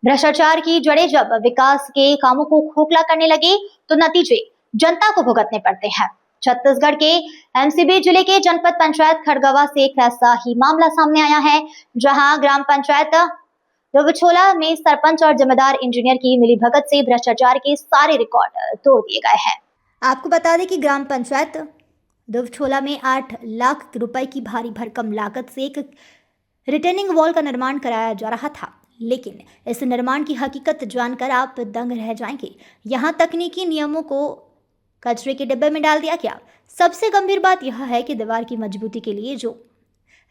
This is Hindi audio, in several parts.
भ्रष्टाचार की जड़ें जब विकास के कामों को खोखला करने लगे तो नतीजे जनता को भुगतने पड़ते हैं। छत्तीसगढ़ के एमसीबी जिले के जनपद पंचायत खड़गवा से एक ऐसा ही मामला सामने आया है, जहां ग्राम पंचायत दुबछोला में सरपंच और जिम्मेदार इंजीनियर की मिलीभगत से भ्रष्टाचार के सारे रिकॉर्ड तोड़ दिए गए हैं। आपको बता दें कि ग्राम पंचायत दुबछोला में 8 लाख रुपए की भारी भरकम लागत से एक रिटेनिंग वॉल का निर्माण कराया जा रहा था, लेकिन इस निर्माण की हकीकत जानकर आप दंग रह जाएंगे। यहाँ तकनीकी नियमों को कचरे के डिब्बे में डाल दिया गया। सबसे गंभीर बात यह है कि दीवार की मजबूती के लिए जो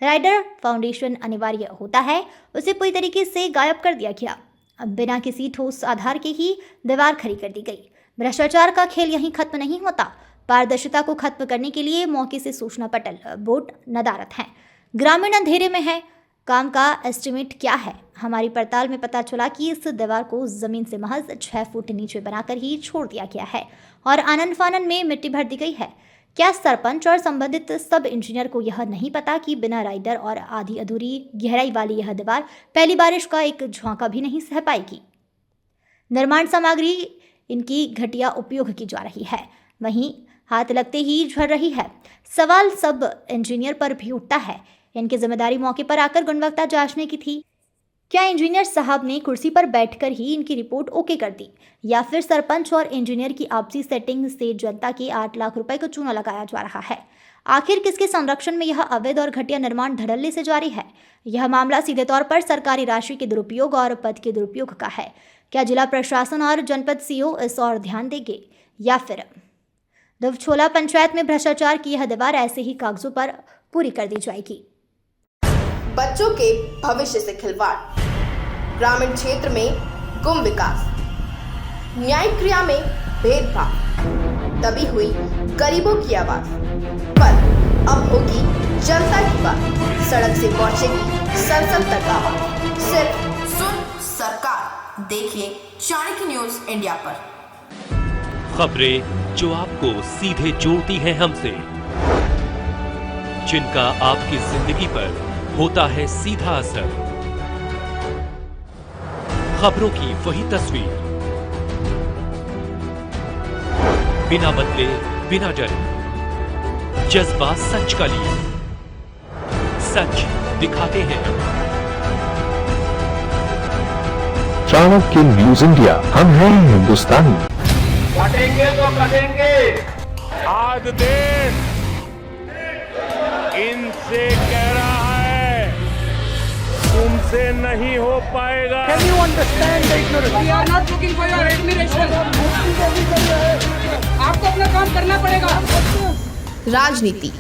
राइडर फाउंडेशन अनिवार्य होता है, उसे पूरी तरीके से गायब कर दिया गया। अब बिना किसी ठोस आधार के ही दीवार खड़ी कर दी गई। भ्रष्टाचार का खेल यहीं खत्म नहीं होता। पारदर्शिता को खत्म करने के लिए मौके से सूचना पटल बोर्ड नदारत हैं। ग्रामीण अंधेरे में है। काम का एस्टिमेट क्या है? हमारी पड़ताल में पता चला कि इस दीवार को जमीन से महज 6 फुट नीचे बनाकर ही छोड़ दिया गया है और आनन फानन में मिट्टी भर दी गई है। क्या सरपंच और संबंधित सब इंजीनियर को यह नहीं पता कि बिना राइडर और आधी अधूरी गहराई वाली यह दीवार पहली बारिश का एक झोंका भी नहीं सह पाएगी? निर्माण सामग्री इनकी घटिया उपयोग की जा रही है, वहीं हाथ लगते ही झड़ रही है। सवाल सब इंजीनियर पर भी उठता है। इनकी जिम्मेदारी मौके पर आकर गुणवत्ता जांचने की थी। क्या इंजीनियर साहब ने कुर्सी पर बैठकर ही इनकी रिपोर्ट ओके कर दी, या फिर सरपंच और इंजीनियर की आपसी सेटिंग से जनता के 8 लाख रुपए को चूना लगाया जा रहा है? आखिर किसके संरक्षण में यह अवैध और घटिया निर्माण धड़ल्ले से जारी है? यह मामला सीधे तौर पर सरकारी राशि के दुरुपयोग और पद के दुरुपयोग का है। क्या जिला प्रशासन और जनपद सीओ इस और ध्यान देंगे, या फिर दुबछोला पंचायत में भ्रष्टाचार की यह दीवार ऐसे ही कागजों पर पूरी कर दी जाएगी? बच्चों के भविष्य से खिलवाड़, ग्रामीण क्षेत्र में गुम विकास, न्यायिक क्रिया में भेदभाव, दबी हुई गरीबों की आवाज, पर अब होगी जनता की बात। सड़क से पहुंचेगी संसद तक आवाज। सिर्फ सुन सरकार, देखिए चाणक्य न्यूज इंडिया पर। खबरें जो आपको सीधे जोड़ती हैं हमसे, जिनका आपकी जिंदगी पर होता है सीधा असर। खबरों की वही तस्वीर, बिना बदले बिना डरे, जज्बा सच का लिए, सच दिखाते हैं। चाणक्य न्यूज इंडिया, हम हैं हिंदुस्तानी। कटेंगे तो कटेंगे। आज देश इनसे कह रहा है, तुमसे नहीं हो पाएगा। Can you understand the ignorance? We are not looking for your admiration. आपको अपना काम करना पड़ेगा। राजनीति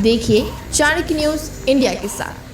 देखिए चाणक्य न्यूज इंडिया के साथ।